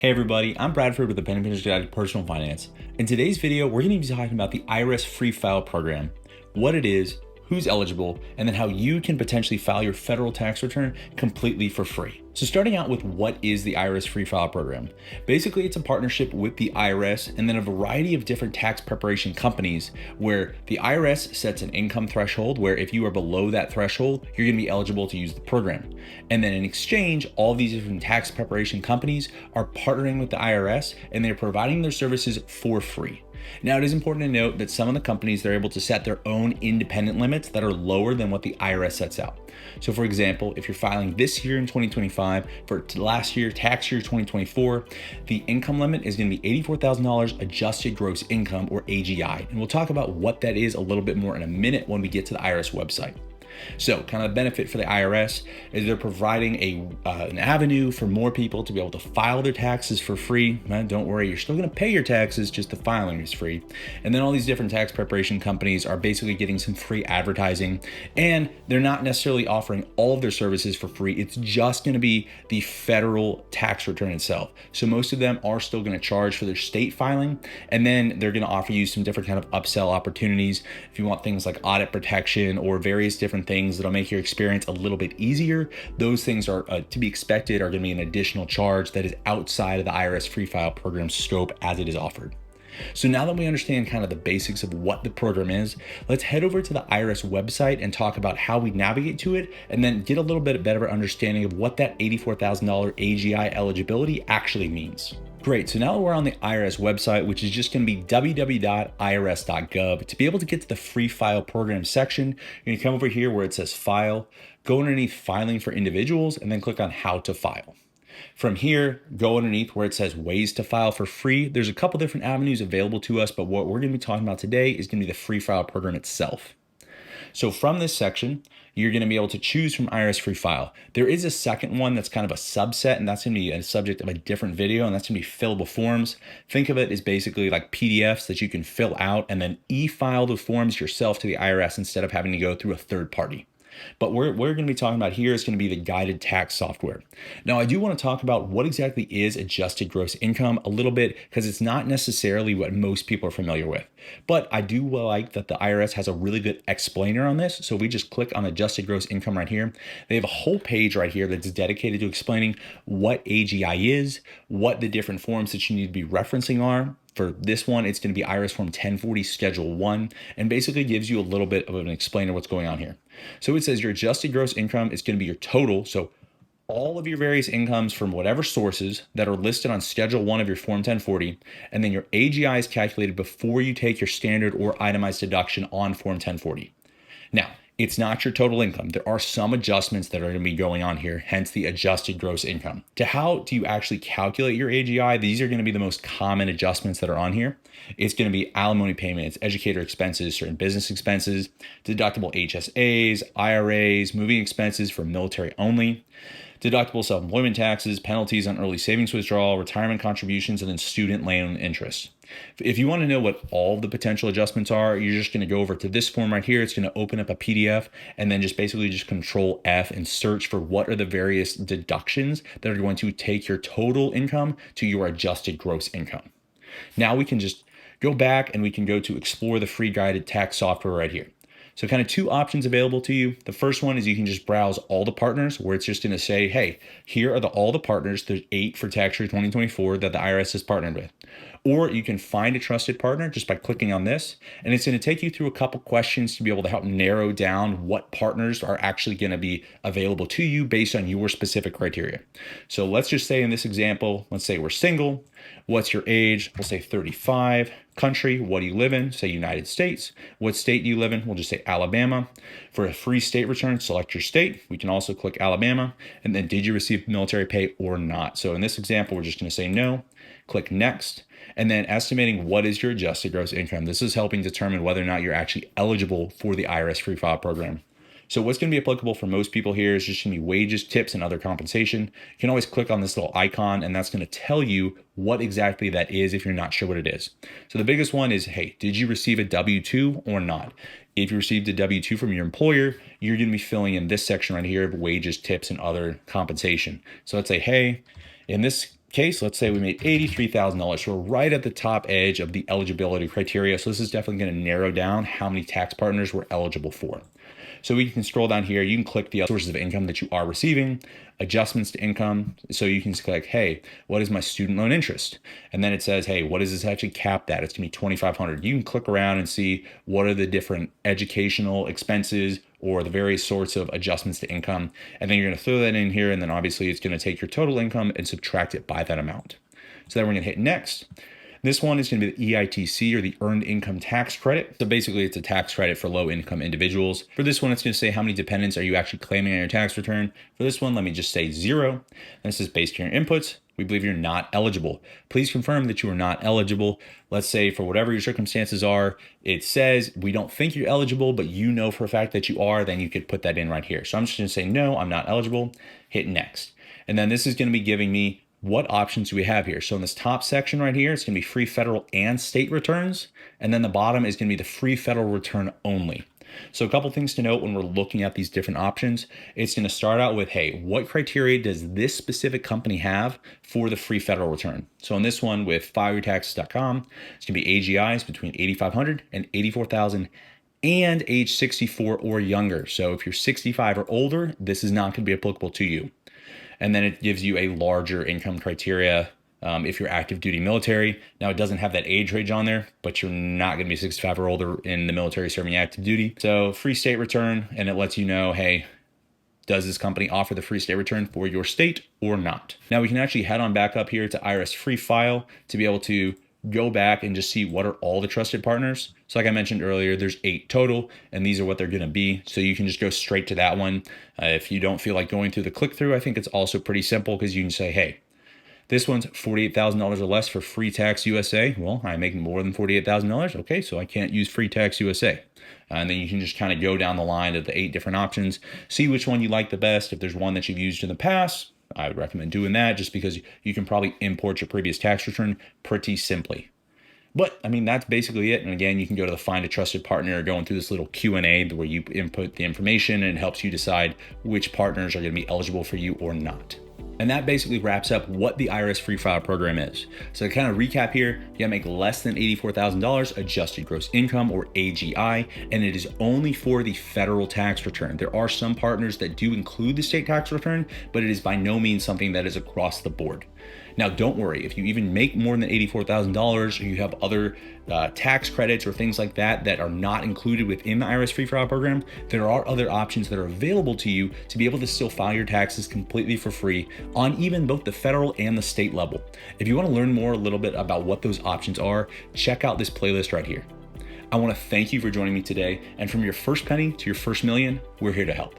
Hey everybody, I'm Bradford with the Pen and Pinterest Guide to Personal Finance. In today's video, we're going to be talking about the IRS Free File program, what it is, who's eligible, and then how you can potentially file your federal tax return completely for free. So starting out with what is the IRS Free File program? Basically, it's a partnership with the IRS and then a variety of different tax preparation companies where the IRS sets an income threshold where if you are below that threshold, you're going to be eligible to use the program. And then in exchange, all these different tax preparation companies are partnering with the IRS and they're providing their services for free. Now, it is important to note that some of the companies, they're able to set their own independent limits that are lower than what the IRS sets out. So for example, if you're filing this year in 2025 for last year, tax year 2024, the income limit is going to be $84,000 adjusted gross income, or AGI. And we'll talk about what that is a little bit more in a minute when we get to the IRS website. So kind of the benefit for the IRS is they're providing an avenue for more people to be able to file their taxes for free. Don't worry, you're still going to pay your taxes, just the filing is free. And then all these different tax preparation companies are basically getting some free advertising, and they're not necessarily offering all of their services for free. It's just going to be the federal tax return itself. So most of them are still going to charge for their state filing, and then they're going to offer you some different kind of upsell opportunities if you want things like audit protection or various different things that'll make your experience a little bit easier. Those things are to be expected, are going to be an additional charge that is outside of the IRS Free File program scope as it is offered. So now that we understand kind of the basics of what the program is, let's head over to the IRS website and talk about how we navigate to it, and then get a little bit better understanding of what that $84,000 AGI eligibility actually means. Great, so now we're on the IRS website, which is just going to be www.irs.gov. To be able to get to the Free File program section, you're going to come over here where it says File, go underneath Filing for Individuals, and then click on How to File. From here, go underneath where it says Ways to File for Free. There's a couple different avenues available to us, but what we're going to be talking about today is going to be the Free File program itself. So from this section, you're going to be able to choose from IRS Free File. There is a second one that's kind of a subset, and that's going to be a subject of a different video, and that's going to be fillable forms. Think of it as basically like PDFs that you can fill out and then e-file the forms yourself to the IRS instead of having to go through a third party. But what we're going to be talking about here is going to be the guided tax software. Now, I do want to talk about what exactly is adjusted gross income a little bit, because it's not necessarily what most people are familiar with. But I do like that the IRS has a really good explainer on this. So we just click on adjusted gross income right here. They have a whole page right here that's dedicated to explaining what AGI is, what the different forms that you need to be referencing are. For this one, it's going to be IRS Form 1040 Schedule 1, and basically gives you a little bit of an explainer what's going on here. So it says your adjusted gross income is going to be your total. So all of your various incomes from whatever sources that are listed on Schedule 1 of your Form 1040, and then your AGI is calculated before you take your standard or itemized deduction on Form 1040. Now, it's not your total income. There are some adjustments that are going to be going on here, hence the adjusted gross income. To how do you actually calculate your AGI, these are going to be the most common adjustments that are on here. It's going to be alimony payments, educator expenses, certain business expenses, deductible HSAs, IRAs, moving expenses for military only, deductible self-employment taxes, penalties on early savings withdrawal, retirement contributions, and then student loan interest. If you want to know what all the potential adjustments are, you're just going to go over to this form right here. It's going to open up a PDF, and then just basically just Control F and search for what are the various deductions that are going to take your total income to your adjusted gross income. Now we can just go back and we can go to explore the free guided tax software right here. So kind of two options available to you. The first one is you can just browse all the partners, where it's just going to say, hey, here are all the partners. There's 8 for tax year 2024 that the IRS has partnered with. Or you can find a trusted partner just by clicking on this, and it's going to take you through a couple questions to be able to help narrow down what partners are actually going to be available to you based on your specific criteria. So let's just say in this example, let's say we're single. What's your age? We'll say 35. Country, what do you live in? Say United States. What state do you live in? We'll just say Alabama. For a free state return, select your state. We can also click Alabama. And then did you receive military pay or not? So in this example, we're just going to say no. Click next. And then estimating what is your adjusted gross income. This is helping determine whether or not you're actually eligible for the IRS Free File program. So what's going to be applicable for most people here is just going to be wages, tips, and other compensation. You can always click on this little icon, and that's going to tell you what exactly that is if you're not sure what it is. So the biggest one is, hey, did you receive a W-2 or not? If you received a W-2 from your employer, you're going to be filling in this section right here of wages, tips, and other compensation. So let's say, hey, in this Okay, so let's say we made $83,000. So we're right at the top edge of the eligibility criteria. So this is definitely going to narrow down how many tax partners we're eligible for. So we can scroll down here. You can click the sources of income that you are receiving, adjustments to income. So you can click, hey, what is my student loan interest? And then it says, hey, what is this actually capped at? It's gonna be $2,500. You can click around and see what are the different educational expenses or the various sorts of adjustments to income. And then you're gonna throw that in here. And then obviously it's gonna take your total income and subtract it by that amount. So then we're gonna hit next. This one is going to be the EITC, or the Earned Income Tax Credit. So basically it's a tax credit for low income individuals. For this one, it's going to say how many dependents are you actually claiming on your tax return. For this one, let me just say 0. And this is based on your inputs. We believe you're not eligible. Please confirm that you are not eligible. Let's say for whatever your circumstances are, it says we don't think you're eligible, but you know for a fact that you are, then you could put that in right here. So I'm just going to say, no, I'm not eligible. Hit next. And then this is going to be giving me what options do we have here? So in this top section right here, it's going to be free federal and state returns. And then the bottom is going to be the free federal return only. So a couple things to note when we're looking at these different options. It's going to start out with, hey, what criteria does this specific company have for the free federal return? So in this one with fileyourtaxes.com, it's going to be AGIs between 8,500 and 84,000 and age 64 or younger. So if you're 65 or older, this is not going to be applicable to you. And then it gives you a larger income criteria if you're active duty military. Now it doesn't have that age range on there, but you're not going to be 65 or older in the military serving active duty. So free state return, and it lets you know, hey, does this company offer the free state return for your state or not? Now we can actually head on back up here to IRS Free File to be able to go back and just see what are all the trusted partners. So like I mentioned earlier, there's 8 total, and these are what they're going to be. So you can just go straight to that one. If you don't feel like going through the click through, I think it's also pretty simple because you can say, hey, this one's $48,000 or less for Free Tax USA. Well, I make more than $48,000. Okay, so I can't use Free Tax USA. And then you can just kind of go down the line of the 8 different options, see which one you like the best. If there's one that you've used in the past, I would recommend doing that just because you can probably import your previous tax return pretty simply. But I mean, that's basically it. And again, you can go to the Find a Trusted Partner, going through this little Q&A where you input the information and it helps you decide which partners are going to be eligible for you or not. And that basically wraps up what the IRS Free File program is. So to kind of recap here, you gotta make less than $84,000 adjusted gross income, or AGI, and it is only for the federal tax return. There are some partners that do include the state tax return, but it is by no means something that is across the board. Now, don't worry, if you even make more than $84,000 or you have other tax credits or things like that that are not included within the IRS Free File program, there are other options that are available to you to be able to still file your taxes completely for free on even both the federal and the state level. If you want to learn more a little bit about what those options are, check out this playlist right here. I want to thank you for joining me today, and from your first penny to your first million, we're here to help.